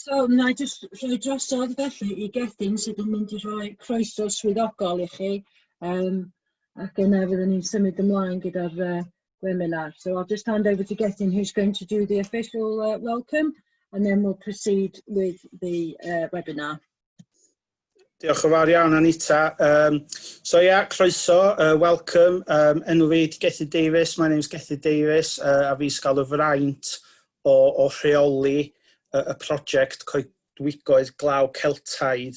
So, na I jyst rhoi drosodd felly I Gedyn sydd yn mynd I rhoi croeso swyddogol I chi, ac yna fyddwn ni'n symud ymlaen gyda'r gweminar. So I'll just hand over to Gedyn, who's going to do the official welcome, and then we'll proceed with the webinar. Diolch yn fawr iawn, Anita. So yeah, croeso, welcome. Enw fi Gethu Davies, my name's Gethu Davies, a fi sgal y fraint o rheoli y prosiect Coedwigoedd Glaw Celtaidd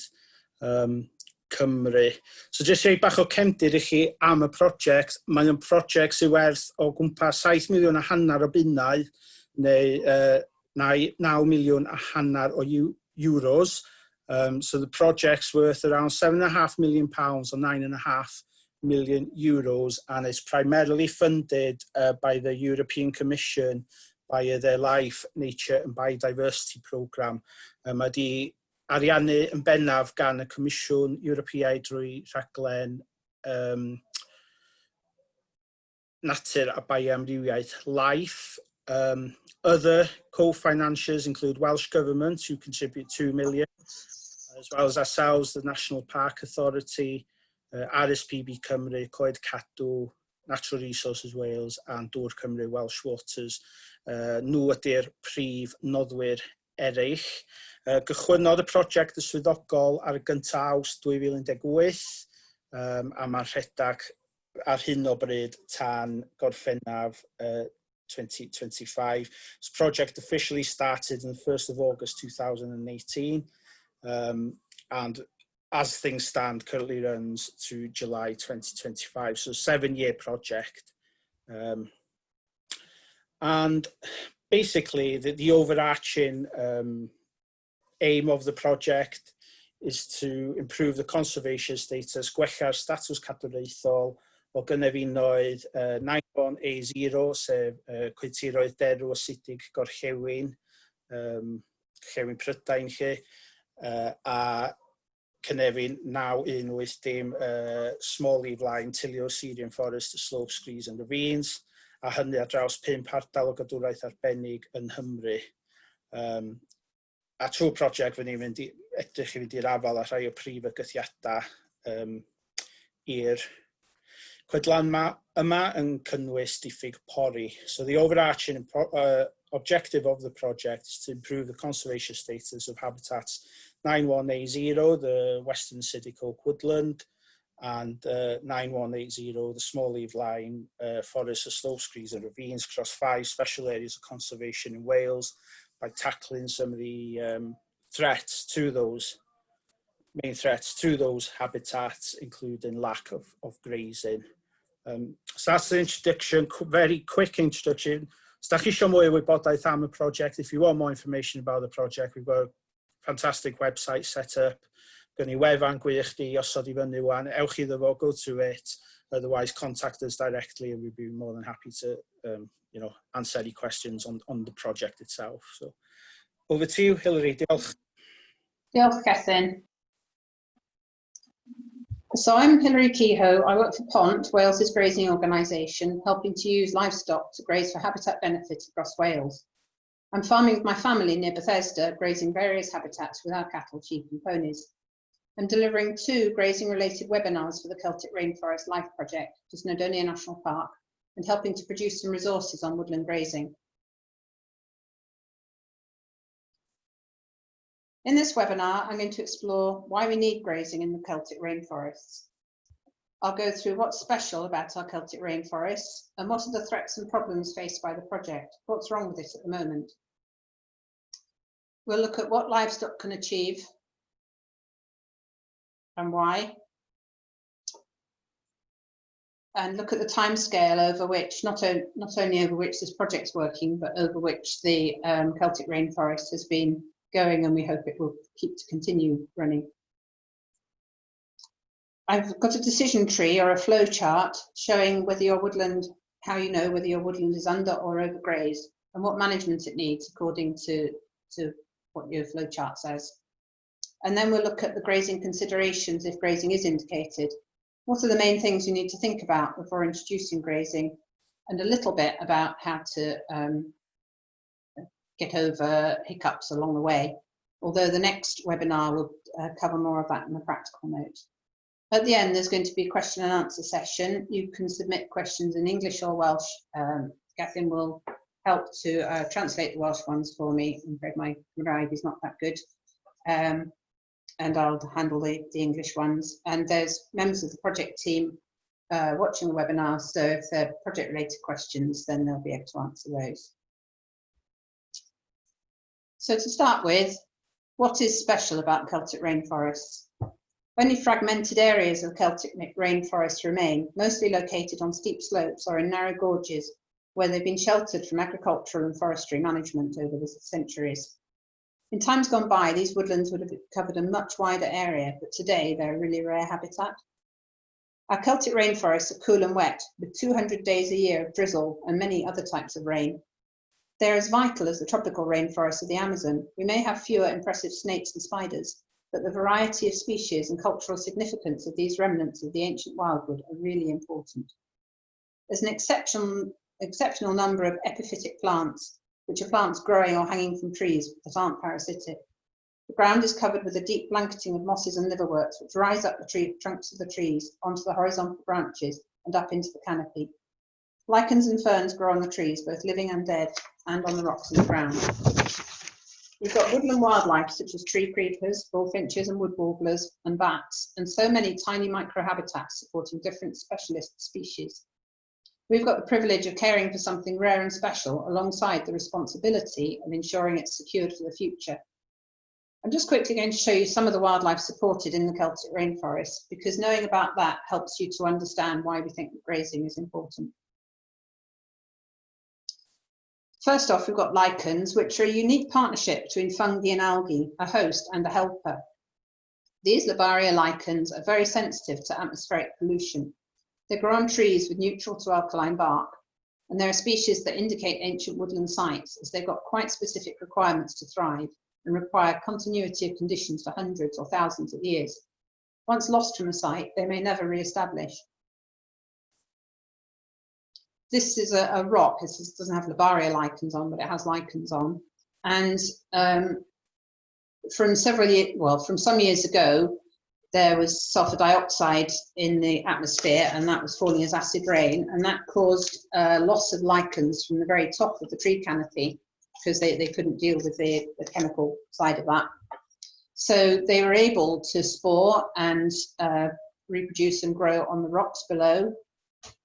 Cymru. So jyst rhoi bach o cefndir I chi am y prosiect. Mae'n prosiect sy'n werth o gwmpas 7 miliwn a hanner o bunnau, neu 9 miliwn a hanner o euros. So the project's worth around £7.5 million or 9.5 million euros, and it's primarily funded by the European Commission via their Life, Nature and Biodiversity Programme. Mae di ariannu yn bennaf gan y Comisiwn Ewropeaidd drwy rhaglen natur a bioamrywiaeth Life. Other co-financiers include Welsh Government, who contribute 2 million, as well as ourselves, the National Park Authority, RSPB Cymru, Coed Cadw, Natural Resources Wales, and Dŵr Cymru, Welsh Waters. Nhw ydy'r prif noddwyr eraill. Gychwynnodd y prosiect y swyddogol ar y 9 Awst 2018, a mae'r rhedag ar hyn o bryd tan Gorffennaf 2025. This project officially started on the 1st of August 2018, and as things stand, currently runs to July 2025. So 7-year project. And basically, the overarching aim of the project is to improve the conservation status, gwella'r statws cadwraethol o gynefinoedd 91A0, sef coetiroedd derw acidig gorllewin, llewin Prydain lle, a cynefin 9180 small leaf line, tilio Syrian forest, the slopes, screes and ravines, a hynny ar draws 5 ardal o gadwraeth arbennig yn Nghymru. A trwy'r prosiect fy ni'n mynd edrych I fynd i'r afal a rhai o prif fygythiadau i'r coedlan yma yn cynnwys diffyg Pori. So the overarching objective of the project is to improve the conservation status of habitats 91A0, the western acidic oak woodland, and 9180, the small leaf line forests of slope screes and ravines across 5 special areas of conservation in Wales by tackling some of the threats to those, main threats to those habitats, including lack of grazing. So that's the introduction, very quick introduction. Os da chi eisiau mwy o wybodaeth am y project, if you want more information about the project, we've got a fantastic website set up. Gan ni wefan gwych di osod I fyny wan, ewch iddo fo, go to it, otherwise contact us directly and we'd be more than happy to answer any questions on the project itself. So over to you, Hilary. Diolch. Diolch, Gethin. So I'm Hilary Kehoe. I work for PONT, Wales's grazing organisation, helping to use livestock to graze for habitat benefit across Wales. I'm farming with my family near Bethesda, grazing various habitats with our cattle, sheep and ponies. I'm delivering 2 grazing-related webinars for the Celtic Rainforest Life Project, Snowdonia National Park, and helping to produce some resources on woodland grazing. In this webinar, I'm going to explore why we need grazing in the Celtic rainforests. I'll go through what's special about our Celtic rainforests and what are the threats and problems faced by the project, what's wrong with it at the moment. We'll look at what livestock can achieve and why, and look at the timescale over which, not only over which this project's working, but over which the Celtic rainforest has been going, and we hope it will continue running. I've got a decision tree or a flow chart showing whether your woodland, how you know whether your woodland is under or overgrazed and what management it needs according to what your flow chart says. And then we'll look at the grazing considerations if grazing is indicated. What are the main things you need to think about before introducing grazing, and a little bit about how to get over hiccups along the way. although the next webinar will cover more of that in the practical note. At the end, there's going to be a question and answer session. You can submit questions in English or Welsh. Gethin will help to translate the Welsh ones for me. I'm afraid my Cymraeg is not that good. And I'll handle the English ones. And there's members of the project team watching the webinar, so if they're project related questions, then they'll be able to answer those. So to start with, what is special about Celtic rainforests? Only fragmented areas of Celtic rainforests remain, mostly located on steep slopes or in narrow gorges, where they've been sheltered from agricultural and forestry management over the centuries. In times gone by, these woodlands would have covered a much wider area, but today they're a really rare habitat. Our Celtic rainforests are cool and wet, with 200 days a year of drizzle and many other types of rain. They're as vital as the tropical rainforests of the Amazon. We may have fewer impressive snakes and spiders, but the variety of species and cultural significance of these remnants of the ancient wildwood are really important. There's an exceptional number of epiphytic plants, which are plants growing or hanging from trees that aren't parasitic. The ground is covered with a deep blanketing of mosses and liverworts, which rise up the trunks of the trees onto the horizontal branches and up into the canopy. Lichens and ferns grow on the trees, both living and dead, and on the rocks in the ground. We've got woodland wildlife such as tree creepers, bullfinches and wood warblers and bats, and so many tiny microhabitats supporting different specialist species. We've got the privilege of caring for something rare and special alongside the responsibility of ensuring it's secured for the future. I'm just quickly going to show you some of the wildlife supported in the Celtic rainforest, because knowing about that helps you to understand why we think that grazing is important. First off, we've got lichens, which are a unique partnership between fungi and algae, a host and a helper. These Labaria lichens are very sensitive to atmospheric pollution. They grow on trees with neutral to alkaline bark, and they're a species that indicate ancient woodland sites, as they've got quite specific requirements to thrive and require continuity of conditions for hundreds or thousands of years. Once lost from a site, they may never re-establish. This is a rock. This doesn't have Labaria lichens on, but it has lichens on. And from some years ago, there was sulfur dioxide in the atmosphere, and that was falling as acid rain, and that caused loss of lichens from the very top of the tree canopy, because they couldn't deal with the chemical side of that. So they were able to spore and reproduce and grow on the rocks below.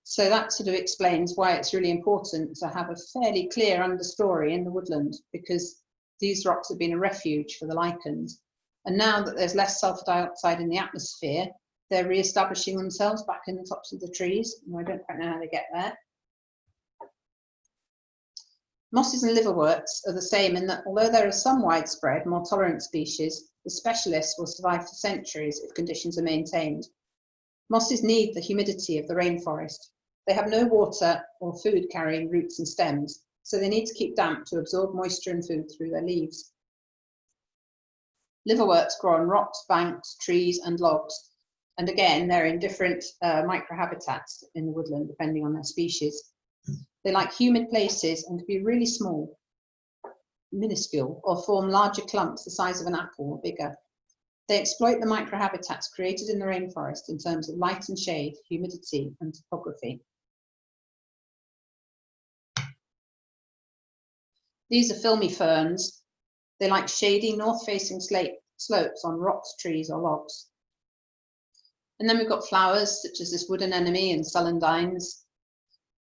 So that sort of explains why it's really important to have a fairly clear understory in the woodland, because these rocks have been a refuge for the lichens. And now that there's less sulfur dioxide in the atmosphere, they're re-establishing themselves back in the tops of the trees. And I don't quite know how they get there. Mosses and liverworts are the same in that although there are some widespread, more tolerant species, the specialists will survive for centuries if conditions are maintained. Mosses need the humidity of the rainforest. They have no water or food carrying roots and stems, so they need to keep damp to absorb moisture and food through their leaves. Liverworts grow on rocks, banks, trees and logs, and again they're in different microhabitats in the woodland depending on their species. They like humid places and can be really small, minuscule, or form larger clumps the size of an apple or bigger. They exploit the microhabitats created in the rainforest in terms of light and shade, humidity and topography. These are filmy ferns. They like shady north-facing slopes on rocks, trees or logs. And then we've got flowers such as this wood anemone and celandines,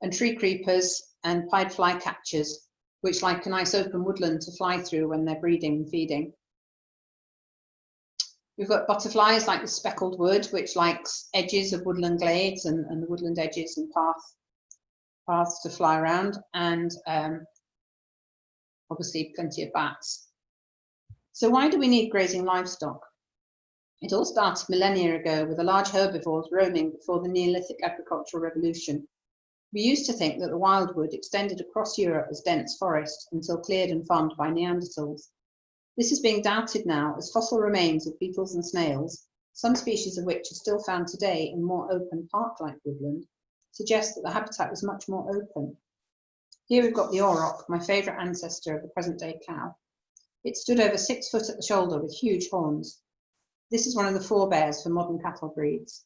and tree creepers and pied flycatchers, which like a nice open woodland to fly through when they're breeding and feeding. We've got butterflies like the speckled wood, which likes edges of woodland glades and the woodland edges and paths to fly around, and obviously plenty of bats. So why do we need grazing livestock? It all started millennia ago with the large herbivores roaming before the Neolithic agricultural revolution. We used to think that the wildwood extended across Europe as dense forest until cleared and farmed by Neanderthals. This is being doubted now as fossil remains of beetles and snails, some species of which are still found today in more open park-like woodland, suggest that the habitat was much more open. Here we've got the auroch, my favourite ancestor of the present-day cow. It stood over 6 foot at the shoulder with huge horns. This is one of the forebears for modern cattle breeds.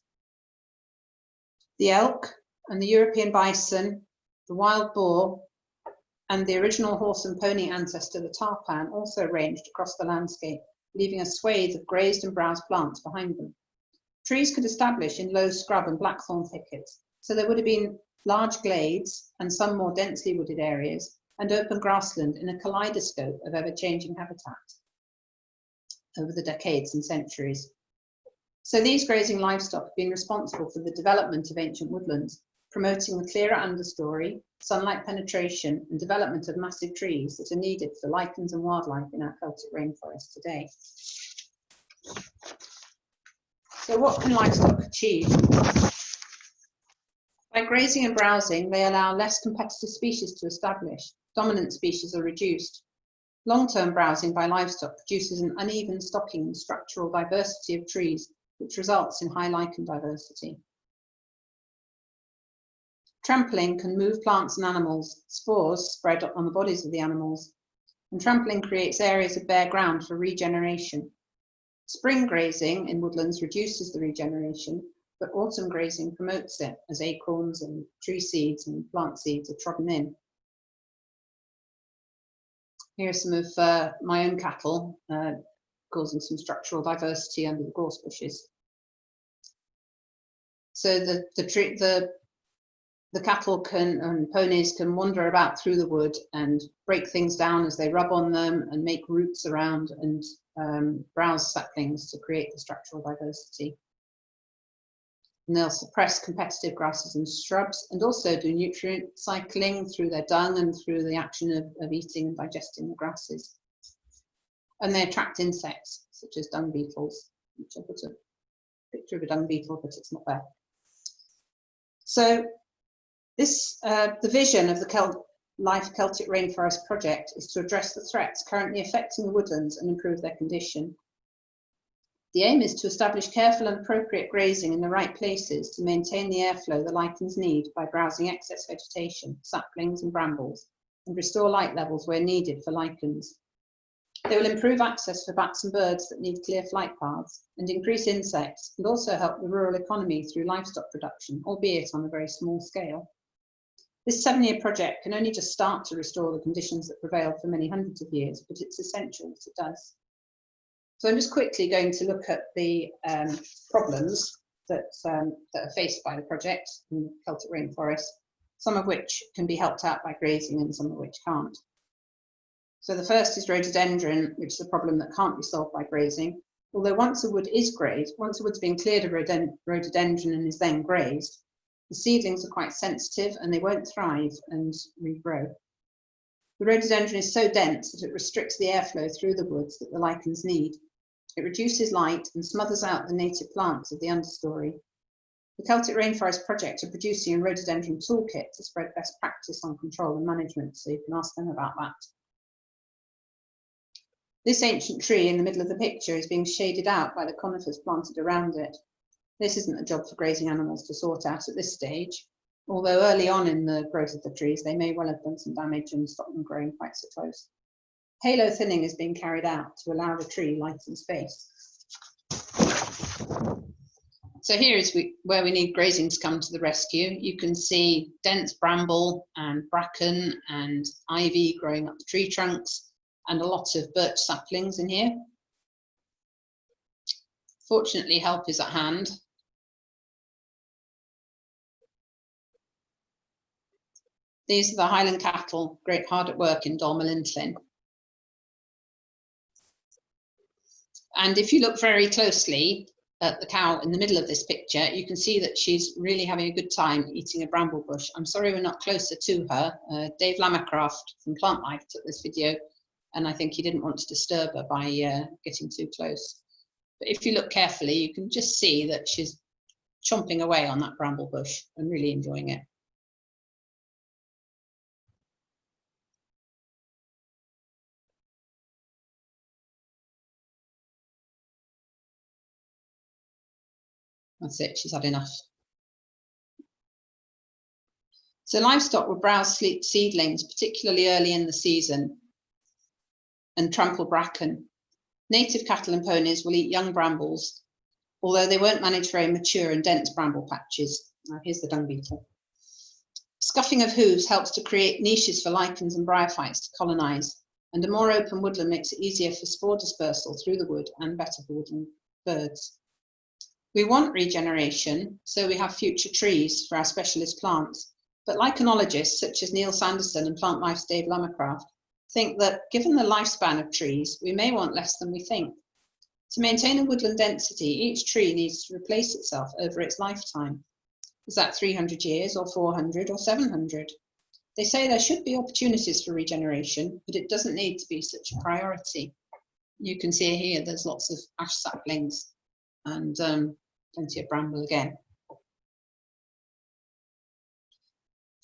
The elk and the European bison, the wild boar, and the original horse and pony ancestor, the tarpan, also ranged across the landscape, leaving a swathe of grazed and browsed plants behind them. Trees could establish in low scrub and blackthorn thickets, so there would have been large glades and some more densely wooded areas, and open grassland in a kaleidoscope of ever-changing habitat over the decades and centuries. So these grazing livestock have been responsible for the development of ancient woodlands, promoting the clearer understory, sunlight penetration, and development of massive trees that are needed for lichens and wildlife in our Celtic rainforests today. So what can livestock achieve? By grazing and browsing, they allow less competitive species to establish. Dominant species are reduced. Long-term browsing by livestock produces an uneven stocking and structural diversity of trees, which results in high lichen diversity. Trampling can move plants and animals. Spores spread on the bodies of the animals, and trampling creates areas of bare ground for regeneration. Spring grazing in woodlands reduces the regeneration, but autumn grazing promotes it as acorns and tree seeds and plant seeds are trodden in. Here are some of my own cattle, causing some structural diversity under the gorse bushes. So the cattle and ponies can wander about through the wood and break things down as they rub on them and make roots around and browse saplings to create the structural diversity. And they'll suppress competitive grasses and shrubs, and also do nutrient cycling through their dung and through the action of eating and digesting the grasses. And they attract insects, such as dung beetles, which I put a picture of a dung beetle, but it's not there. So this, the vision of the Life Celtic Rainforest project is to address the threats currently affecting the woodlands and improve their condition. The aim is to establish careful and appropriate grazing in the right places to maintain the airflow the lichens need by browsing excess vegetation, saplings and brambles, and restore light levels where needed for lichens. They will improve access for bats and birds that need clear flight paths, and increase insects, and also help the rural economy through livestock production, albeit on a very small scale. This 7-year project can only just start to restore the conditions that prevailed for many hundreds of years, but it's essential that it does. So I'm just quickly going to look at the problems that are faced by the project in the Celtic rainforest, some of which can be helped out by grazing and some of which can't. So the first is rhododendron, which is a problem that can't be solved by grazing. Although once a wood is grazed, once a wood's been cleared of rhododendron and is then grazed, the seedlings are quite sensitive and they won't thrive and regrow. The rhododendron is so dense that it restricts the airflow through the woods that the lichens need. It reduces light and smothers out the native plants of the understory. The Celtic Rainforest Project are producing a rhododendron toolkit to spread best practice on control and management, so you can ask them about that. This ancient tree in the middle of the picture is being shaded out by the conifers planted around it. This isn't a job for grazing animals to sort out at this stage, although early on in the growth of the trees, they may well have done some damage and stopped them growing quite so close. Halo thinning is being carried out to allow the tree light and space. So here is where we need grazing to come to the rescue. You can see dense bramble and bracken and ivy growing up the tree trunks, and a lot of birch saplings in here. Fortunately, help is at hand. These are the Highland cattle, great hard at work in Dolmalinthlin. And if you look very closely at the cow in the middle of this picture, you can see that she's really having a good time eating a bramble bush. I'm sorry we're not closer to her. Dave Lammercraft from Plant Life took this video, and I think he didn't want to disturb her by getting too close. But if you look carefully, you can just see that she's chomping away on that bramble bush and really enjoying it. That's it, she's had enough. So livestock will browse seedlings, particularly early in the season. and trample bracken. Native cattle and ponies will eat young brambles, although they won't manage very mature and dense bramble patches. Now here's the dung beetle. Scuffing of hooves helps to create niches for lichens and bryophytes to colonise, and a more open woodland makes it easier for spore dispersal through the wood and better for woodland birds. We want regeneration, so we have future trees for our specialist plants, but lichenologists such as Neil Sanderson and plant life's Dave Lummercraft think that given the lifespan of trees, we may want less than we think. To maintain a woodland density, each tree needs to replace itself over its lifetime. Is that 300 years or 400 or 700? They say there should be opportunities for regeneration, but it doesn't need to be such a priority. You can see here there's lots of ash saplings and plenty of bramble again.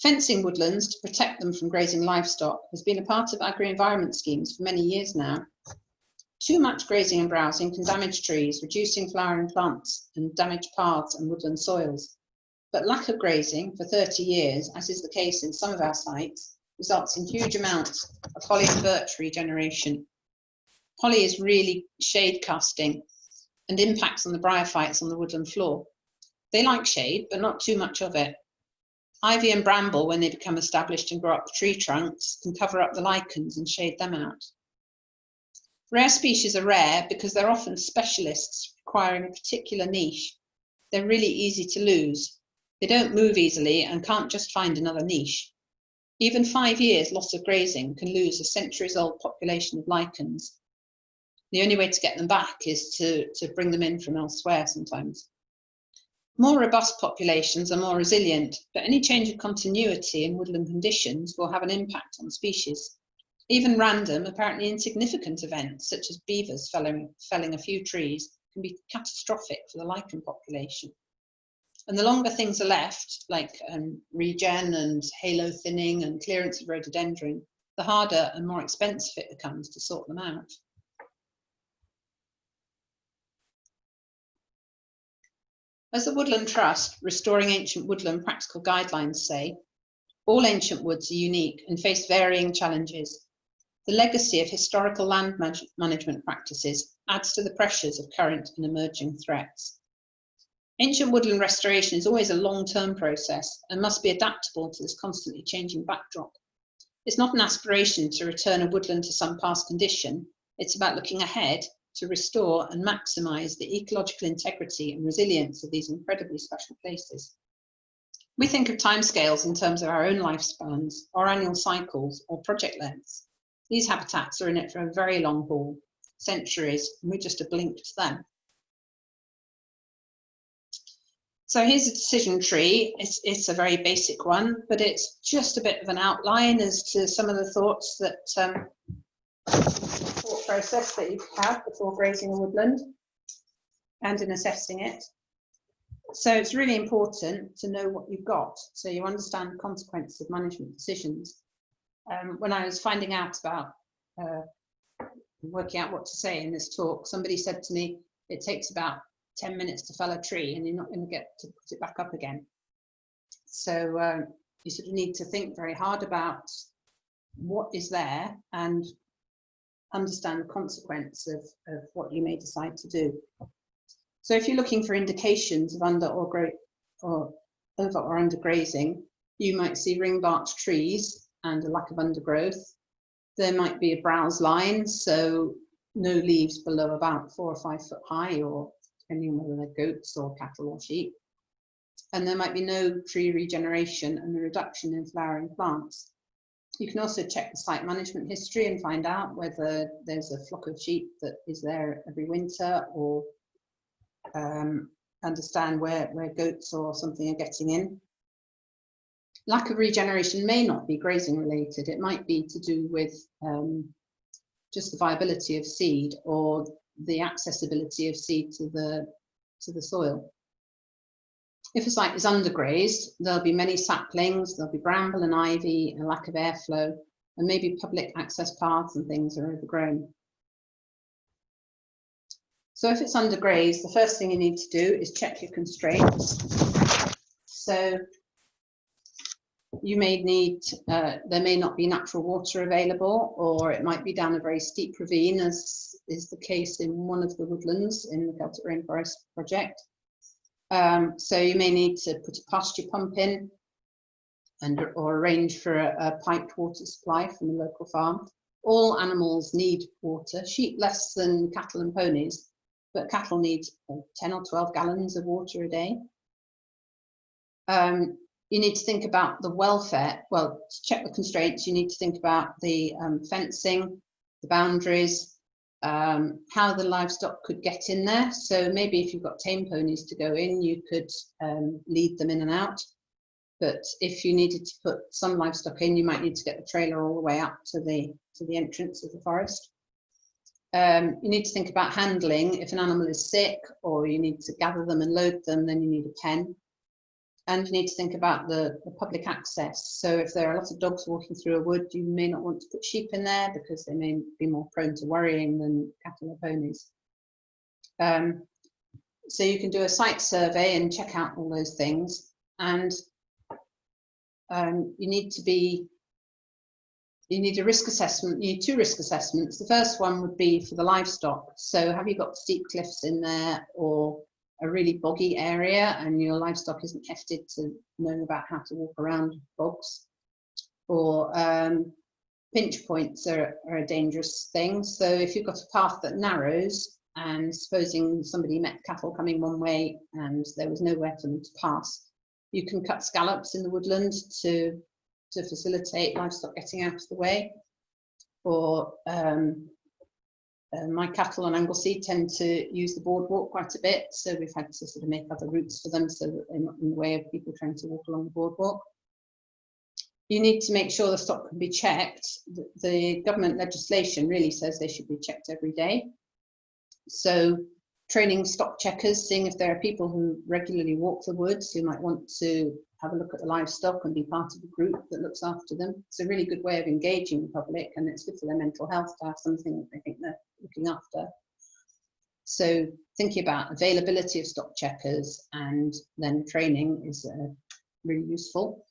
Fencing woodlands to protect them from grazing livestock has been a part of agri-environment schemes for many years now. Too much grazing and browsing can damage trees, reducing flowering plants and damage paths and woodland soils. But lack of grazing for 30 years, as is the case in some of our sites, results in huge amounts of holly and birch regeneration. Holly is really shade casting and impacts on the bryophytes on the woodland floor. They like shade, but not too much of it. Ivy and bramble, when they become established and grow up the tree trunks, can cover up the lichens and shade them out. Rare species are rare because they're often specialists requiring a particular niche. They're really easy to lose. They don't move easily and can't just find another niche. Even 5 years loss of grazing can lose a centuries-old population of lichens. The only way to get them back is to bring them in from elsewhere sometimes. More robust populations are more resilient, but any change of continuity in woodland conditions will have an impact on species. Even random, apparently insignificant events, such as beavers felling a few trees, can be catastrophic for the lichen population. And the longer things are left, like regen and halo thinning and clearance of rhododendron, the harder and more expensive it becomes to sort them out. As the Woodland Trust, Restoring Ancient Woodland Practical Guidelines say, all ancient woods are unique and face varying challenges. The legacy of historical land management practices adds to the pressures of current and emerging threats. Ancient woodland restoration is always a long-term process and must be adaptable to this constantly changing backdrop. It's not an aspiration to return a woodland to some past condition. It's about looking ahead to restore and maximise the ecological integrity and resilience of these incredibly special places. We think of timescales in terms of our own lifespans, or annual cycles, or project lengths. These habitats are in it for a very long haul, centuries, and we're just a blink to them. So here's a decision tree. It's a very basic one, but it's just a bit of an outline as to some of the thoughts that thought process that you could have before grazing a woodland and in assessing it. So it's really important to know what you've got, so you understand the consequences of management decisions. When I was finding out about working out what to say in this talk, somebody said to me, it takes about 10 minutes to fell a tree and you're not going to get to put it back up again. So you sort of need to think very hard about what is there and understand the consequence of what you may decide to do. So if you're looking for indications of under or over or under grazing, you might see ring-barked trees and a lack of undergrowth. There might be a browse line, so no leaves below about 4 or 5 foot high, or depending on whether they're goats or cattle or sheep. And there might be no tree regeneration and a reduction in flowering plants. You can also check the site management history and find out whether there's a flock of sheep that is there every winter, or understand where goats or something are getting in. Lack of regeneration may not be grazing related. It might be to do with just the viability of seed or the accessibility of seed to the soil. If a site is undergrazed, there'll be many saplings, there'll be bramble and ivy, a lack of airflow, and maybe public access paths and things are overgrown. So if it's undergrazed, the first thing you need to do is check your constraints. So You may need, there may not be natural water available, or it might be down a very steep ravine, as is the case in one of the woodlands in the Celtic Rainforest project. So you may need to put a pasture pump in, or arrange for a piped water supply from a local farm. All animals need water, sheep less than cattle and ponies, but cattle need 10 or 12 gallons of water a day. You need to think about the welfare. Well, to check the constraints, you need to think about the fencing, the boundaries, how the livestock could get in there. So maybe if you've got tame ponies to go in, you could lead them in and out. But if you needed to put some livestock in, you might need to get the trailer all the way up to the entrance of the forest. You need to think about handling. If an animal is sick, or you need to gather them and load them, then you need a pen. And you need to think about the public access. So if there are lots of dogs walking through a wood, you may not want to put sheep in there because they may be more prone to worrying than cattle or ponies. So you can do a site survey and check out all those things. And you need a risk assessment. You need 2 risk assessments. The first one would be for the livestock. So have you got steep cliffs in there, or a really boggy area, and your livestock isn't hefted to know about how to walk around bogs? Or pinch points are a dangerous thing. So if you've got a path that narrows, and supposing somebody met cattle coming one way and there was nowhere for them to pass, you can cut scallops in the woodland to facilitate livestock getting out of the way. Or my cattle on Anglesey tend to use the boardwalk quite a bit, so we've had to sort of make other routes for them so that they're not in the way of people trying to walk along the boardwalk. You need to make sure the stock can be checked. The government legislation really says they should be checked every day. So training stock checkers, seeing if there are people who regularly walk the woods who might want to have a look at the livestock and be part of a group that looks after them. It's a really good way of engaging the public, and it's good for their mental health to have something that they think they're looking after. So thinking about availability of stock checkers and then training is really useful.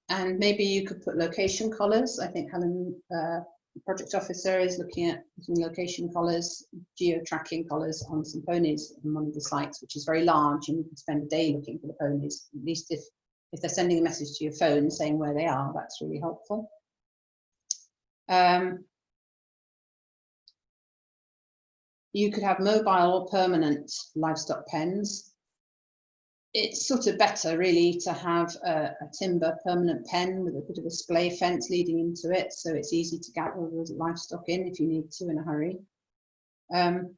And maybe you could put location collars. I think Helen, the project officer, is looking at location collars, geo-tracking collars on some ponies on one of the sites, which is very large, and you can spend a day looking for the ponies. At least if they're sending a message to your phone saying where they are, that's really helpful. You could have mobile or permanent livestock pens. It's sort of better really to have a timber permanent pen with a bit of a splay fence leading into it, so it's easy to gather the livestock in if you need to in a hurry. And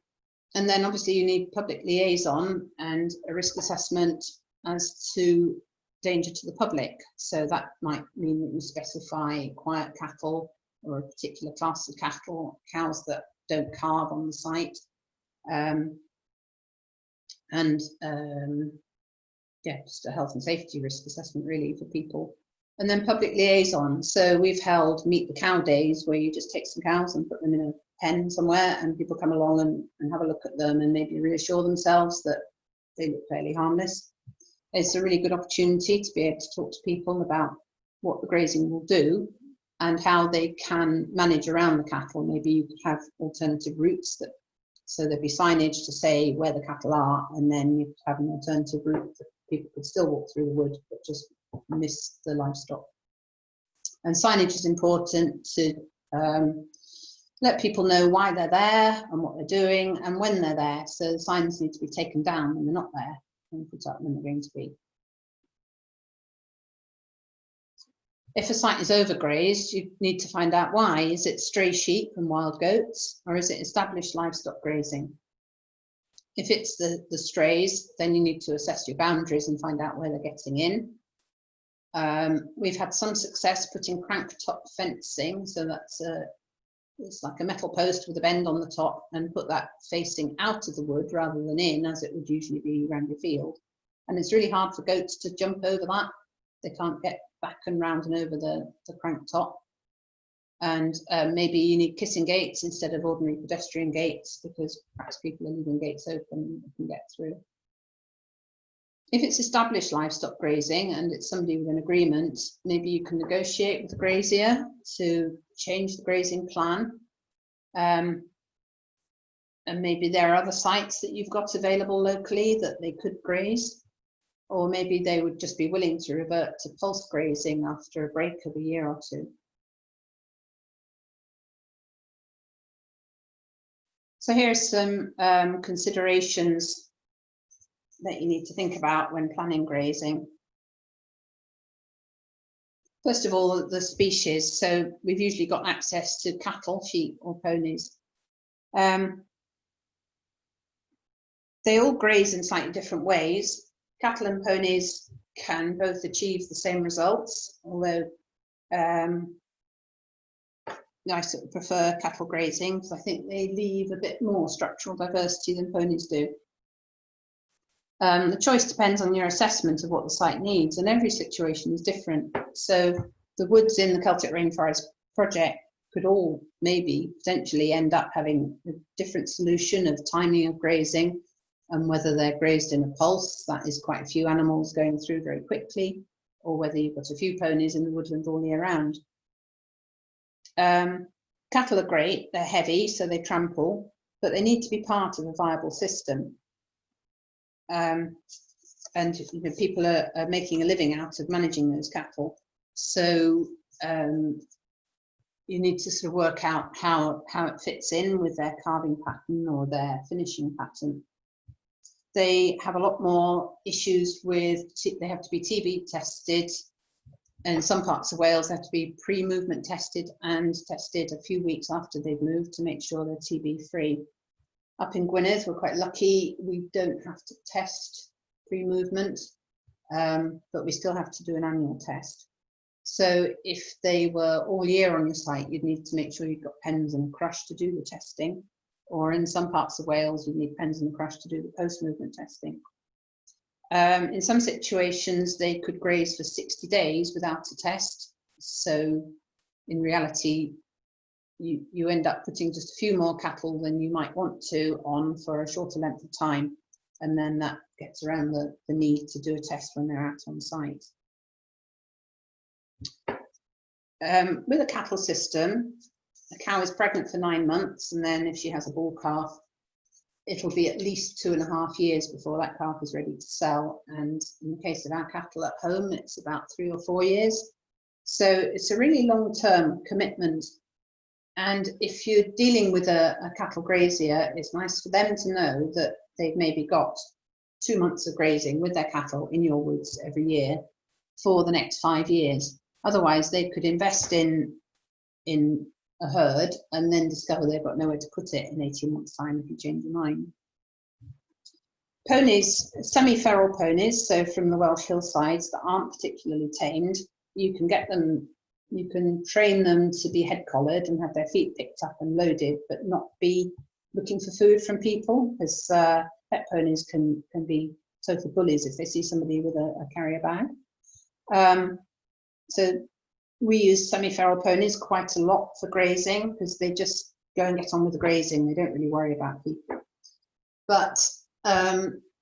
then obviously you need public liaison and a risk assessment as to danger to the public. So that might mean that you specify quiet cattle, or a particular class of cattle, cows that don't calve on the site. Yeah, just a health and safety risk assessment really for people. And then public liaison. So we've held Meet the Cow days, where you just take some cows and put them in a pen somewhere, and people come along and have a look at them and maybe reassure themselves that they look fairly harmless. It's a really good opportunity to be able to talk to people about what the grazing will do and how they can manage around the cattle. Maybe you could have alternative routes, so there'd be signage to say where the cattle are, and then you could have an alternative route that people could still walk through the wood but just miss the livestock. And signage is important to let people know why they're there and what they're doing and when they're there. So the signs need to be taken down when they're not there and put up when they're going to be. If a site is overgrazed, you need to find out why. Is it stray sheep and wild goats, or is it established livestock grazing? If it's the strays, then you need to assess your boundaries and find out where they're getting in. We've had some success putting crank top fencing, so that's it's like a metal post with a bend on the top, and put that facing out of the wood rather than in, as it would usually be around your field. And it's really hard for goats to jump over that. They can't get back and round and over the crank top. And maybe you need kissing gates instead of ordinary pedestrian gates, because perhaps people are leaving gates open and you can get through. If it's established livestock grazing and it's somebody with an agreement, maybe you can negotiate with the grazier to change the grazing plan. And maybe there are other sites that you've got available locally that they could graze, or maybe they would just be willing to revert to pulse grazing after a break of a year or two. So here's some considerations that you need to think about when planning grazing. First of all, the species. So we've usually got access to cattle, sheep or ponies. They all graze in slightly different ways. Cattle and ponies can both achieve the same results, although I sort of prefer cattle grazing because I think they leave a bit more structural diversity than ponies do. The choice depends on your assessment of what the site needs, and every situation is different. So the woods in the Celtic Rainforest project could all maybe potentially end up having a different solution of timing of grazing and whether they're grazed in a pulse, that is quite a few animals going through very quickly, or whether you've got a few ponies in the woodland all year round. Cattle are great, they're heavy, so they trample, but they need to be part of a viable system. And you know, people are making a living out of managing those cattle. So you need to sort of work out how it fits in with their calving pattern or their finishing pattern. They have a lot more issues with, they have to be TB tested, and in some parts of Wales they have to be pre-movement tested and tested a few weeks after they've moved to make sure they're TB free. Up in Gwynedd, we're quite lucky, we don't have to test pre-movement, but we still have to do an annual test. So if they were all year on your site, you'd need to make sure you've got pens and a crush to do the testing, or in some parts of Wales, you need pens and a crush to do the post-movement testing. In some situations, they could graze for 60 days without a test. So in reality, you end up putting just a few more cattle than you might want to on for a shorter length of time. And then that gets around the need to do a test when they're out on site. With a cattle system, a cow is pregnant for 9 months, and then if she has a bull calf, it'll be at least 2.5 years before that calf is ready to sell. And in the case of our cattle at home, it's about 3 or 4 years. So it's a really long-term commitment. And if you're dealing with a cattle grazier, it's nice for them to know that they've maybe got 2 months of grazing with their cattle in your woods every year for the next 5 years. Otherwise, they could invest in a herd and then discover they've got nowhere to put it in 18 months' time if you change your mind. Ponies, semi-feral ponies, so from the Welsh hillsides that aren't particularly tamed, you can get them, you can train them to be head collared and have their feet picked up and loaded, but not be looking for food from people, because pet ponies can be total bullies if they see somebody with a carrier bag. So we use semi-feral ponies quite a lot for grazing because they just go and get on with the grazing. They don't really worry about people. But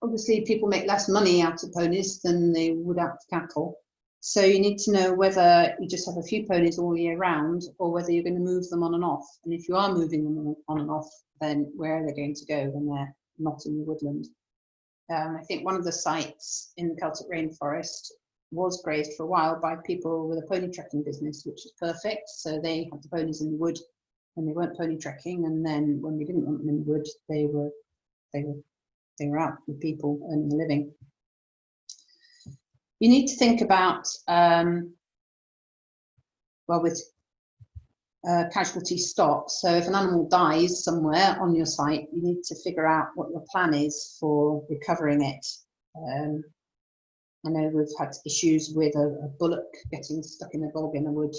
obviously people make less money out of ponies than they would out of cattle. So you need to know whether you just have a few ponies all year round or whether you're going to move them on and off. And if you are moving them on and off, then where are they going to go when they're not in the woodland? I think one of the sites in the Celtic Rainforest was grazed for a while by people with a pony trekking business, which is perfect. So they had the ponies in the wood when they weren't pony trekking, and then when we didn't want them in the wood, they were out with people earning a living. You need to think about with casualty stock. So if an animal dies somewhere on your site, you need to figure out what your plan is for recovering it. I know we've had issues with a bullock getting stuck in a bog in the wood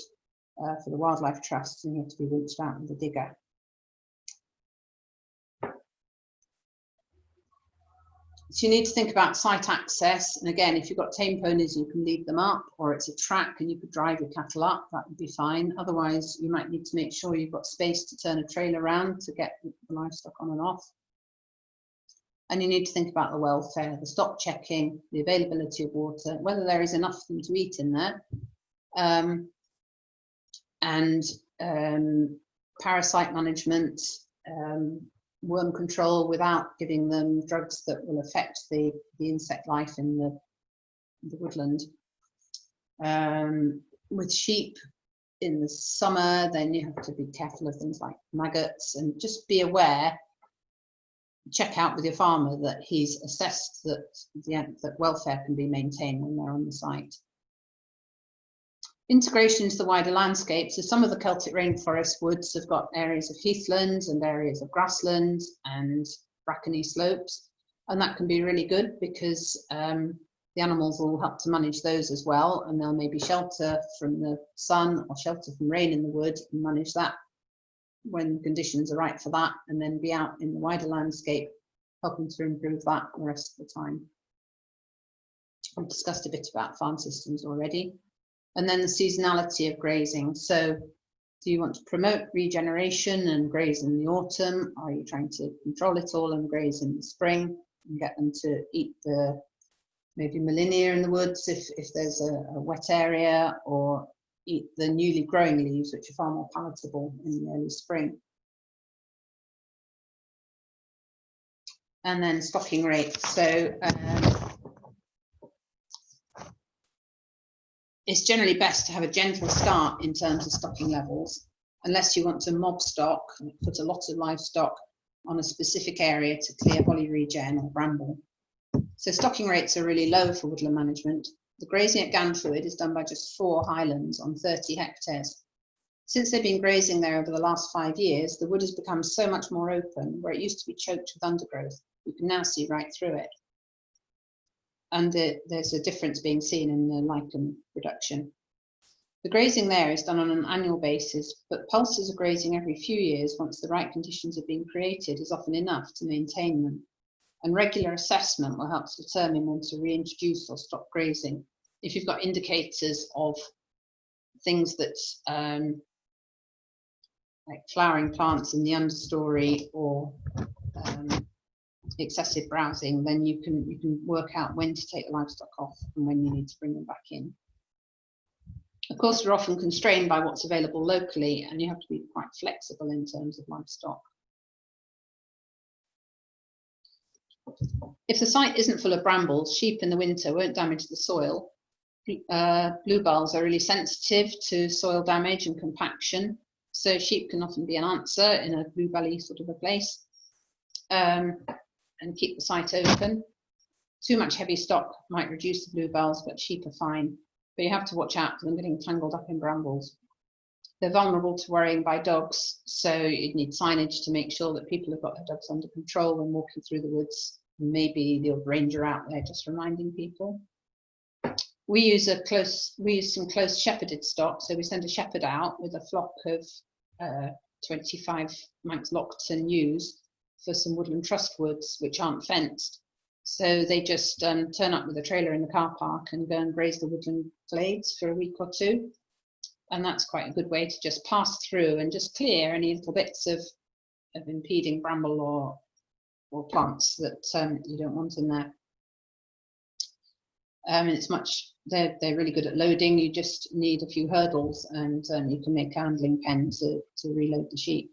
for the Wildlife Trust, and you have to be winched out with a digger. So you need to think about site access, and again, if you've got tame ponies, you can lead them up, or it's a track and you could drive your cattle up, that would be fine. Otherwise, you might need to make sure you've got space to turn a trailer around to get the livestock on and off. And you need to think about the welfare, the stock checking, the availability of water, whether there is enough for them to eat in there, and parasite management, worm control without giving them drugs that will affect the insect life in the woodland. With sheep in the summer, then you have to be careful of things like maggots, and just be aware, check out with your farmer that he's assessed that that welfare can be maintained when they're on the site. Integration into the wider landscape. So some of the Celtic rainforest woods have got areas of heathlands and areas of grasslands and brackeny slopes, and that can be really good because the animals will help to manage those as well, and they'll maybe shelter from the sun or shelter from rain in the wood and manage that when conditions are right for that, and then be out in the wider landscape helping to improve that the rest of the time. I've discussed a bit about farm systems already. And then the seasonality of grazing. So do you want to promote regeneration and graze in the autumn? Are you trying to control it all and graze in the spring and get them to eat the maybe ymwneud in the woods if there's a wet area, or eat the newly growing leaves, which are far more palatable in the early spring? And then stocking rate. So it's generally best to have a gentle start in terms of stocking levels, unless you want to mob stock and put a lot of livestock on a specific area to clear holly regen or bramble. So stocking rates are really low for woodland management. The grazing at Gantruid is done by just 4 highlands on 30 hectares. Since they've been grazing there over the last 5 years, the wood has become so much more open. Where it used to be choked with undergrowth, you can now see right through it. And there's a difference being seen in the lichen production. The grazing there is done on an annual basis, but pulses of grazing every few years, once the right conditions have been created, is often enough to maintain them. And regular assessment will help to determine when to reintroduce or stop grazing. If you've got indicators of things that like flowering plants in the understory or excessive browsing, then you can work out when to take the livestock off and when you need to bring them back in. Of course, we're often constrained by what's available locally, and you have to be quite flexible in terms of livestock. If the site isn't full of brambles, sheep in the winter won't damage the soil. Bluebells are really sensitive to soil damage and compaction, so sheep can often be an answer in a bluebelly sort of a place. And keep the site open. Too much heavy stock might reduce the bluebells, but sheep are fine. But you have to watch out for them getting tangled up in brambles. They're vulnerable to worrying by dogs, so you'd need signage to make sure that people have got their dogs under control when walking through the woods. Maybe the old ranger out there just reminding people. We use some close shepherded stock, so we send a shepherd out with a flock of 25 Manx Lockton ewes for some woodland trustwoods which aren't fenced. So they just turn up with a trailer in the car park and go and graze the woodland glades for a week or two. And that's quite a good way to just pass through and just clear any little bits of impeding bramble or plants that you don't want in there. They're really good at loading. You just need a few hurdles, and you can make a handling pen to reload the sheep.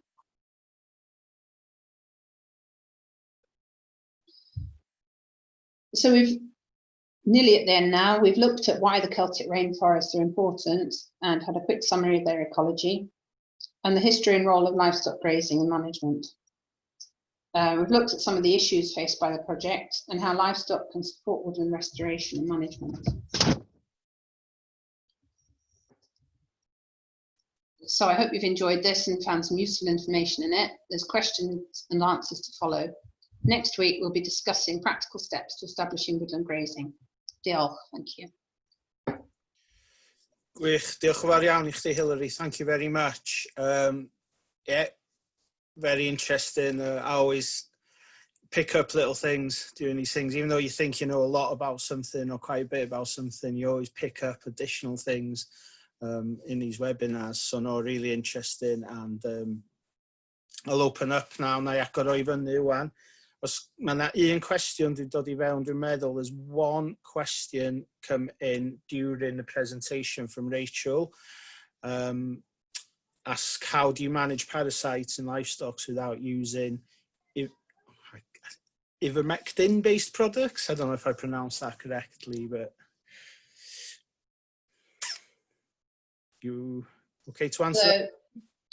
So we've nearly at the end now. We've looked at why the Celtic rainforests are important and had a quick summary of their ecology and the history and role of livestock grazing and management. We've looked at some of the issues faced by the project and how livestock can support woodland restoration and management. So I hope you've enjoyed this and found some useful information in it. There's questions and answers to follow. Next week, we'll be discussing practical steps to establishing woodland grazing. Diolch, thank you. Gwych, diolch yn fawr iawn I chdi, Hilary. Thank you very much. Yeah, very interesting. I always pick up little things doing these things. Even though you think you know a lot about something or quite a bit about something, you always pick up additional things in these webinars. So no, really interesting. And I'll open up now. Na I agor o I fyny wan. Mae yna un cwestiwn wedi dod I fewn, dwi'n meddwl. There's one question come in during the presentation from Rachel. Ask, how do you manage parasites in livestock without using ivermectin-based products? I don't know if I pronounced that correctly, but you okay to answer? So,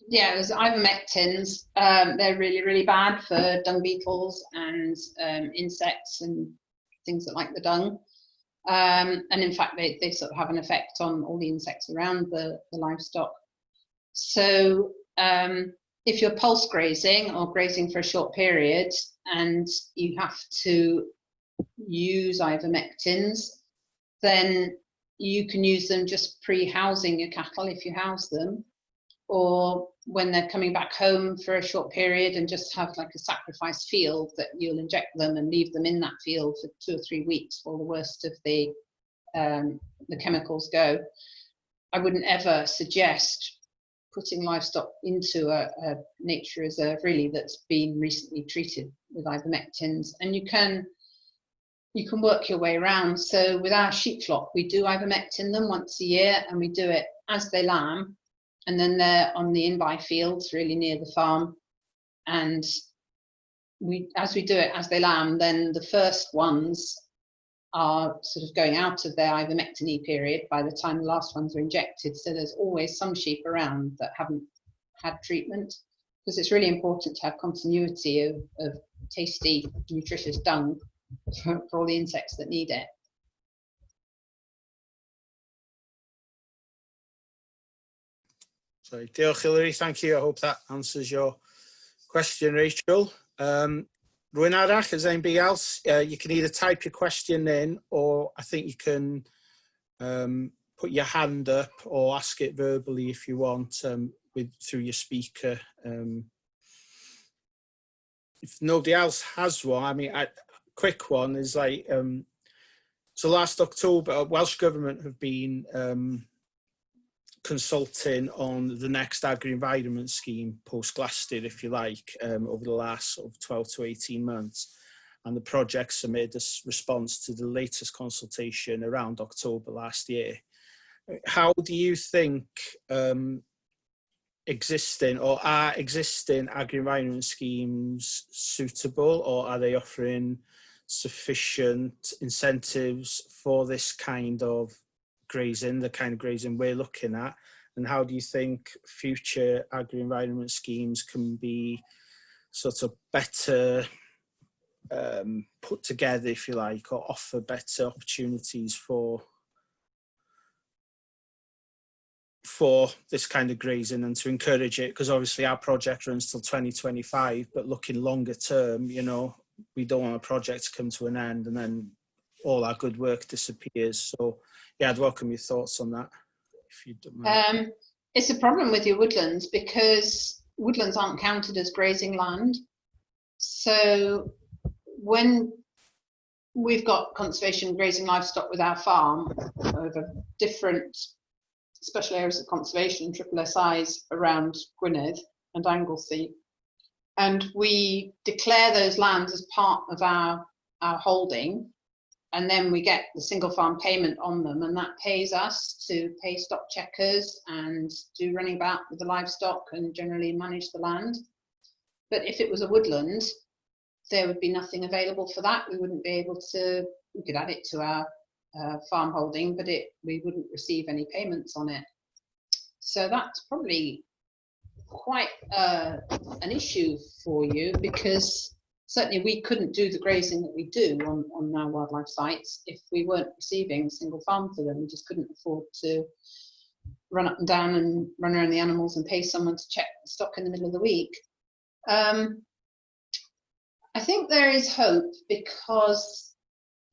yeah, there's ivermectins. They're really, really bad for dung beetles and insects and things that like the dung. And in fact, they sort of have an effect on all the insects around the livestock. So if you're pulse grazing or grazing for a short period and you have to use ivermectins, then you can use them just pre-housing your cattle if you house them, or when they're coming back home for a short period and just have like a sacrifice field that you'll inject them and leave them in that field for 2 or 3 weeks while the worst of the chemicals go. I wouldn't ever suggest putting livestock into a nature reserve really that's been recently treated with ivermectins, and you can work your way around. So with our sheep flock, we do ivermectin them once a year, and we do it as they lamb, and then they're on the in-by fields really near the farm, and as we do it as they lamb, then the first ones are sort of going out of their ivermectin period by the time the last ones are injected. So there's always some sheep around that haven't had treatment, because it's really important to have continuity of tasty, nutritious dung for all the insects that need it. Sorry, diolch Hilary, thank you. I hope that answers your question, Rachel. Rwy'n arall, is there anybody else? You can either type your question in, or I think you can put your hand up or ask it verbally if you want through your speaker. If nobody else has one, I mean, quick one is like, so last October, Welsh Government have been consulting on the next agri-environment scheme, post-Glastir, if you like, over the last sort of 12 to 18 months. And the project submitted a response to the latest consultation around October last year. How do you think existing agri-environment schemes suitable, or are they offering sufficient incentives for this kind of grazing, the kind of grazing we're looking at? And how do you think future agri-environment schemes can be sort of better put together, if you like, or offer better opportunities for this kind of grazing and to encourage it? Because obviously our project runs till 2025, but looking longer term, you know, we don't want a project to come to an end and then all our good work disappears. So yeah, I'd welcome your thoughts on that, if you don't mind. It's a problem with your woodlands, because woodlands aren't counted as grazing land. So when we've got conservation grazing livestock with our farm over different special areas of conservation, SSIs around Gwynedd and Anglesey, and we declare those lands as part of our holding, and then we get the single farm payment on them, and that pays us to pay stock checkers and do running about with the livestock and generally manage the land. But if it was a woodland, there would be nothing available for that. We wouldn't be able to, we could add it to our farm holding, but we wouldn't receive any payments on it. So that's probably quite an issue for you, because certainly we couldn't do the grazing that we do on our wildlife sites if we weren't receiving a single farm for them. We just couldn't afford to run up and down and run around the animals and pay someone to check the stock in the middle of the week. I think there is hope, because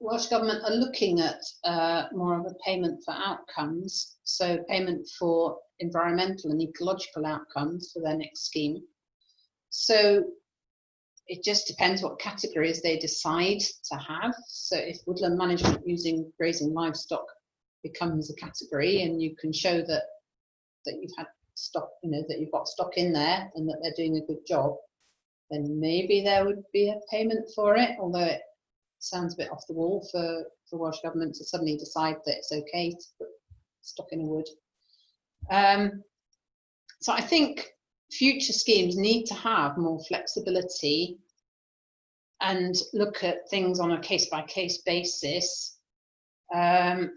Welsh Government are looking at more of a payment for outcomes, so payment for environmental and ecological outcomes for their next scheme. So it just depends what categories they decide to have. So if woodland management using grazing livestock becomes a category, and you can show that you've had stock, you know, that you've got stock in there and that they're doing a good job, then maybe there would be a payment for it, although it sounds a bit off the wall for the Welsh Government to suddenly decide that it's okay to put stock in a wood. So I think future schemes need to have more flexibility and look at things on a case-by-case basis, and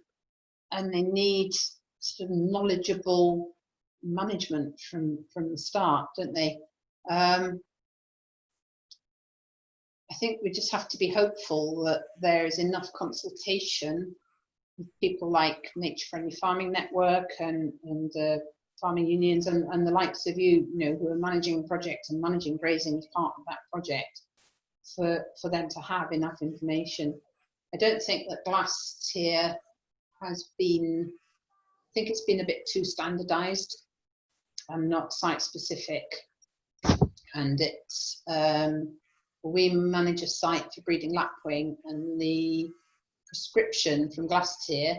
they need sort of knowledgeable management from the start, don't they? I think we just have to be hopeful that there is enough consultation with people like Nature Friendly Farming Network and farming unions and the likes of you, who are managing the project and managing grazing as part of that project, for them to have enough information. I don't think that glass tier has been, I think it's been a bit too standardised and not site specific. And it's, we manage a site for breeding lapwing, and the prescription from glass tier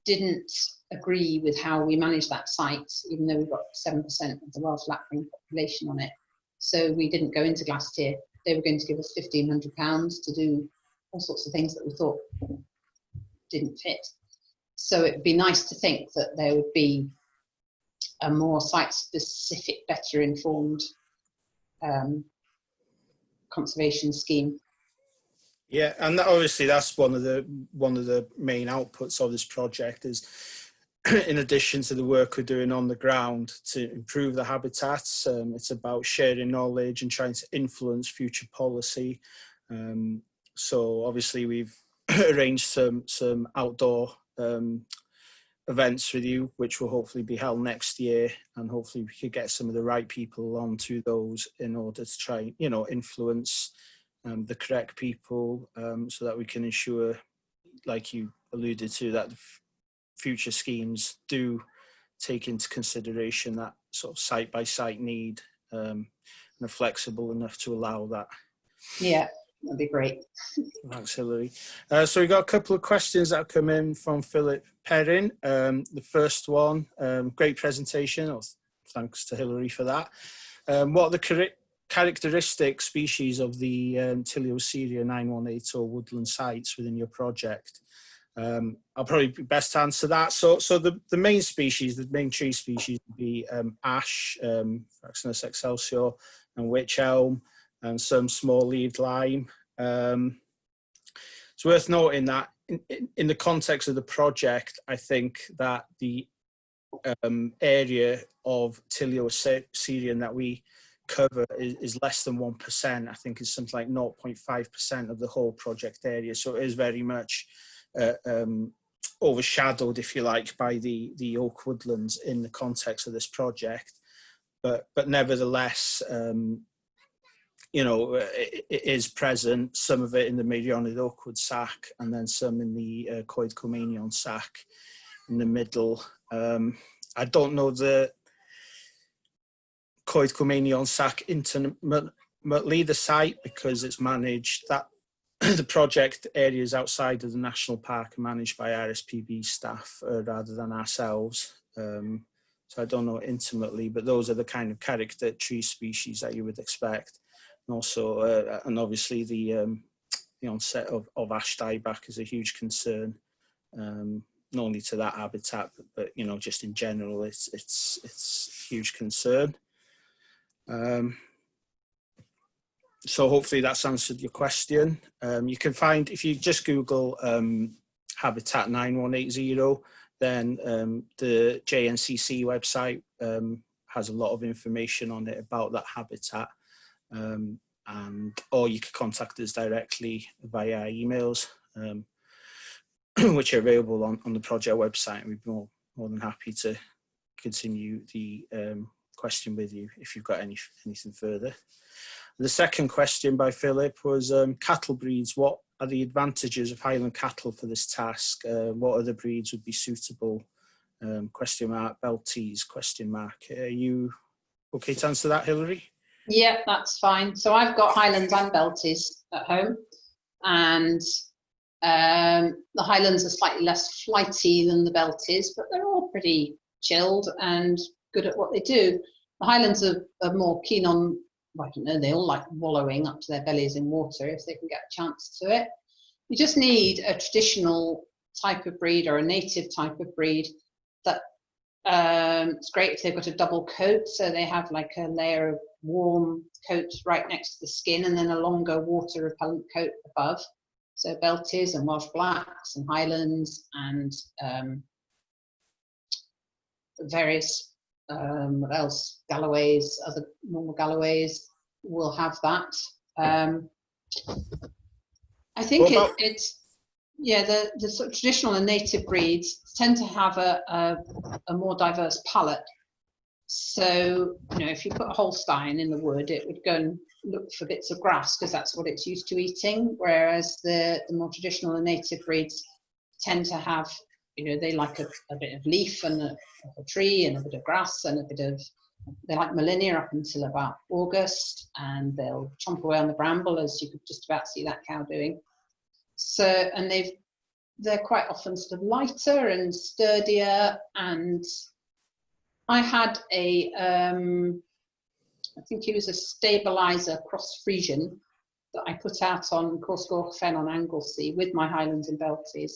didn't agree with how we manage that site, even though we've got 7% of the Welsh lapwing population on it. So we didn't go into glass tier. They were going to give us £1,500 to do all sorts of things that we thought didn't fit. So it'd be nice to think that there would be a more site-specific, better informed conservation scheme. Yeah, and obviously that's one of the main outputs of this project is, in addition to the work we're doing on the ground to improve the habitats, it's about sharing knowledge and trying to influence future policy. So obviously we've arranged some outdoor events with you, which will hopefully be held next year, and hopefully we could get some of the right people onto those in order to try, influence the correct people, so that we can ensure, like you alluded to, that future schemes do take into consideration that sort of site-by-site need, and are flexible enough to allow that. Yeah, that'd be great. Thanks, Hilary. So we got a couple of questions that have come in from Philip Perrin. The first one, great presentation. Thanks to Hilary for that. What are the characteristic species of the Tilioceria 918 or woodland sites within your project? I'll probably be best to answer that. So the main species, the main tree species would be ash, Fraxinus excelsior, and wych elm, and some small-leaved lime. It's worth noting that in the context of the project, I think that the area of Tilioceria that we cover is less than 1%. I think it's something like 0.5% of the whole project area. So it is very much overshadowed, if you like, by the oak woodlands in the context of this project. But nevertheless, it is present, some of it in the Meirionnydd oakwood sack, and then some in the Coedwigoedd sack in the middle. I don't know the Coedwigoedd sack intimately, the site, because it's managed, that the project areas outside of the national park are managed by RSPB staff rather than ourselves. So I don't know intimately, but those are the kind of character tree species that you would expect. And also, and obviously the onset of ash dieback is a huge concern, not only to that habitat, but just in general, it's a huge concern. So hopefully that's answered your question. You can find, if you just Google Habitat 9180, then the JNCC website has a lot of information on it about that habitat. Or you can contact us directly via emails, which are available on the project website, and we'd be more than happy to continue the question with you if you've got anything further. The second question by Philip was cattle breeds. What are the advantages of Highland cattle for this task? What other breeds would be suitable? Question mark, Belties, question mark. Are you okay to answer that, Hilary? Yeah, that's fine. So I've got Highlands and Belties at home, and the Highlands are slightly less flighty than the Belties, but they're all pretty chilled and good at what they do. The Highlands are more keen on I don't know, they all like wallowing up to their bellies in water if they can get a chance to it. You just need a traditional type of breed or a native type of breed that it's great if they've got a double coat, so they have like a layer of warm coat right next to the skin and then a longer water repellent coat above. So Belties and Welsh Blacks and Highlands and various, what else, Galloways, other normal Galloways will have that. I think it's, yeah, the sort of traditional and native breeds tend to have a more diverse palate. So, you know, if you put a Holstein in the wood, it would go and look for bits of grass because that's what it's used to eating, whereas the more traditional and native breeds tend to have, you know, they like a bit of leaf and a tree and a bit of grass and a bit of, they like millennia up until about August, and they'll chomp away on the bramble, as you could just about see that cow doing. So, and they're quite often sort of lighter and sturdier. And I had I think he was a stabilizer cross Frisian that I put out on Corsgorch Fen on Anglesey with my Highlands and Belties,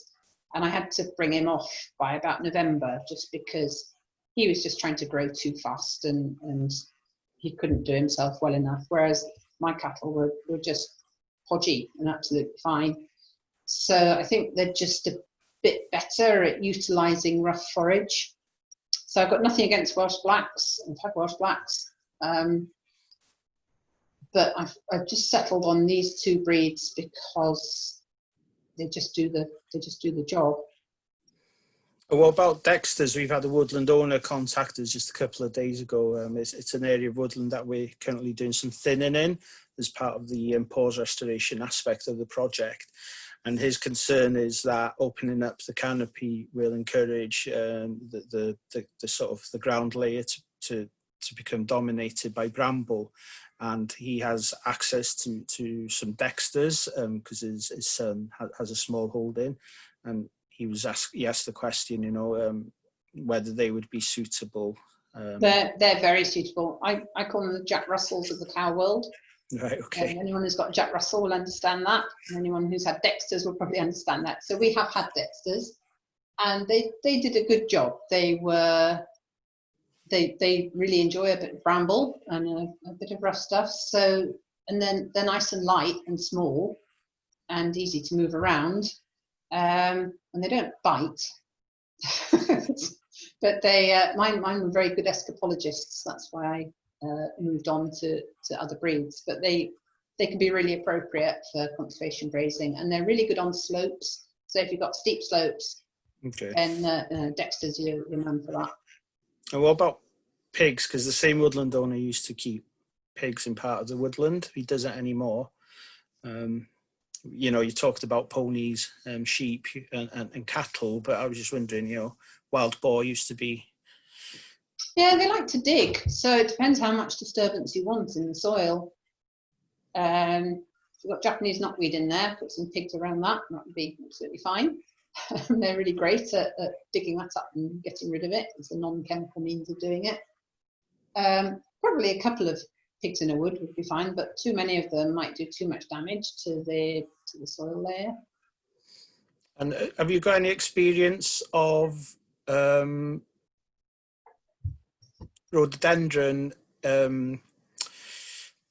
and I had to bring him off by about November just because he was just trying to grow too fast and he couldn't do himself well enough, whereas my cattle were just podgy and absolutely fine. So I think they're just a bit better at utilising rough forage. So I've got nothing against Welsh Blacks. I've had Welsh Blacks, but I've just settled on these two breeds because they just do the job. What about Dexter's? We've had a woodland owner contact us just a couple of days ago. It's an area of woodland that we're currently doing some thinning in as part of the pause restoration aspect of the project. And his concern is that opening up the canopy will encourage the sort of the ground layer to become dominated by bramble. And he has access to some Dexter's because his son has a small holding, and he asked the question, you know, whether they would be suitable. They're very suitable. I call them the Jack Russells of the cow world. Right, okay. Anyone who's got Jack Russell will understand that, and anyone who's had Dexter's will probably understand that. So we have had Dexter's, and they did a good job. They really enjoy a bit of bramble and a bit of rough stuff. So, and then they're nice and light and small and easy to move around, and they don't bite. But mine were very good escapologists. That's why I moved on to other breeds. But they can be really appropriate for conservation grazing, and they're really good on slopes. So if you've got steep slopes, okay, then Dexter's your man for that. And what about pigs? Because the same woodland owner used to keep pigs in part of the woodland. He doesn't anymore. You know, you talked about ponies, sheep and cattle, but I was just wondering, you know, wild boar used to be. Yeah, they like to dig, so it depends how much disturbance you want in the soil. If you've got Japanese knotweed in there, put some pigs around that would be absolutely fine. They're really great at digging that up and getting rid of it. It's a non-chemical means of doing it. Probably a couple of pigs in a wood would be fine, but too many of them might do too much damage to the soil layer. And have you got any experience of rhododendron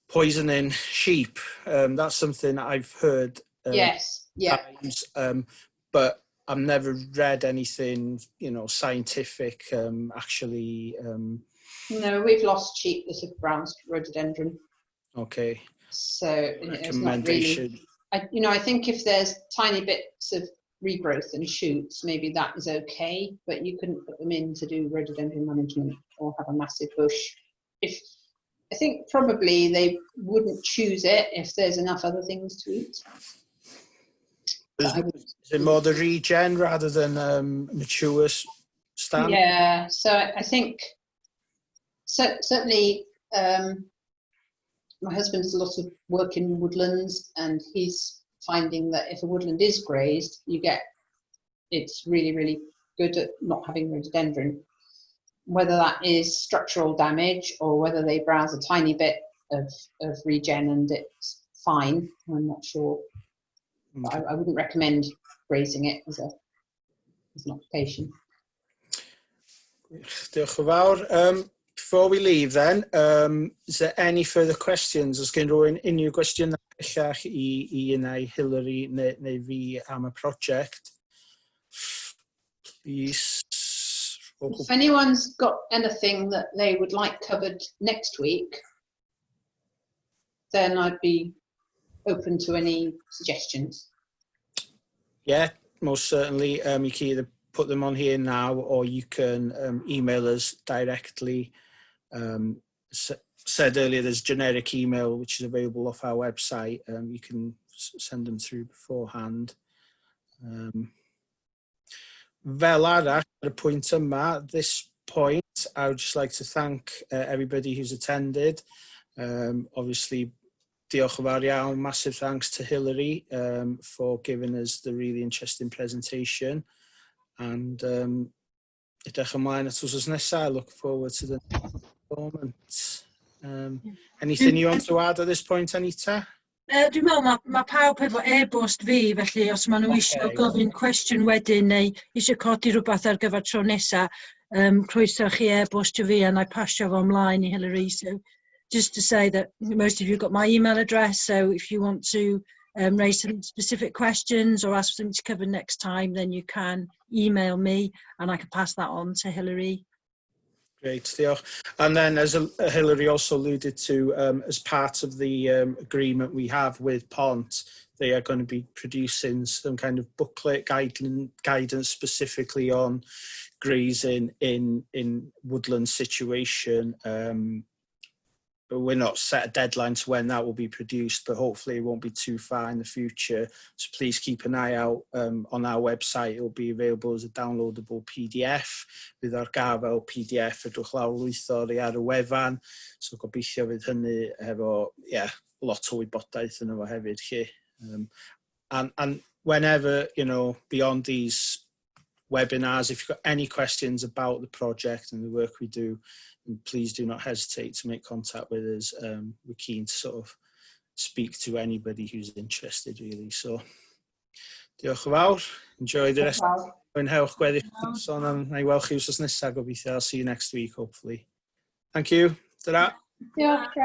poisoning sheep? That's something that I've heard. Yes, yeah. Times, but I've never read anything, you know, scientific. Actually. No, we've lost sheep that have browsed rhododendron. Okay. So it's not really. I think if there's tiny bits of regrowth and shoots, maybe that is okay, but you couldn't put them in to do rhododendron management or have a massive bush. I think probably they wouldn't choose it if there's enough other things to eat. Is it more the regen rather than mature stand? Yeah, so I think certainly my husband does a lot of work in woodlands, and he's finding that if a woodland is grazed, it's really, really good at not having rhododendron. Whether that is structural damage or whether they browse a tiny bit of regen and it's fine. I'm not sure. But I wouldn't recommend grazing it as an occupation. Diolch yn fawr. Before we leave then, is there any further questions? Os gen rhywun unrhyw gwestiynau bellach i yna Hilary neu fi am y project? Please. If anyone's got anything that they would like covered next week, then I'd be open to any suggestions. Yeah, most certainly. You can either put them on here now or you can email us directly. Said earlier, there's generic email which is available off our website. You can send them through beforehand. Fel arall, at y pwynt yma, at this point, I would just like to thank everybody who's attended. Obviously, diolch yn fawr iawn, massive thanks to Hilary for giving us the really interesting presentation. And edrych ymlaen at wsos nesaf. I look forward to the moment. Anything you want to add at this point, Anita? Dwi'n meddwl mae pawb efo e-bost fi, felly os maen nhw eisiau gofyn cwestiwn wedyn neu eisiau codi rhywbeth ar gyfer tro nesaf, croeso chi e-bostio fi a na I pasio fo ymlaen I Hilary. So just to say that most of you got my email address, so if you want to raise some specific questions or ask something to cover next time, then you can email me and I can pass that on to Hilary. Great, diolch. And then, as Hilary also alluded to, as part of the agreement we have with Pont, they are going to be producing some kind of booklet guidance specifically on grazing in woodland situation. But we're not set a deadline to when that will be produced, but hopefully it won't be too far in the future. So please keep an eye out on our website. It will be available as a downloadable PDF with our gafel PDF ydwch lawr lwythor ar y wefan. So gobeithio fydd hynny efo, lot o wybodaeth yn efo hefyd chi. And whenever, beyond these webinars, if you've got any questions about the project and the work we do, please do not hesitate to make contact with us. We're keen to sort of speak to anybody who's interested, really. So, diolch yn fawr. Enjoy the rest. Mwynhewch gweddill noson, and I weld chi wsos nesaf gobeithio. I'll see you next week, hopefully. Thank you. Ta-ra. Diolch.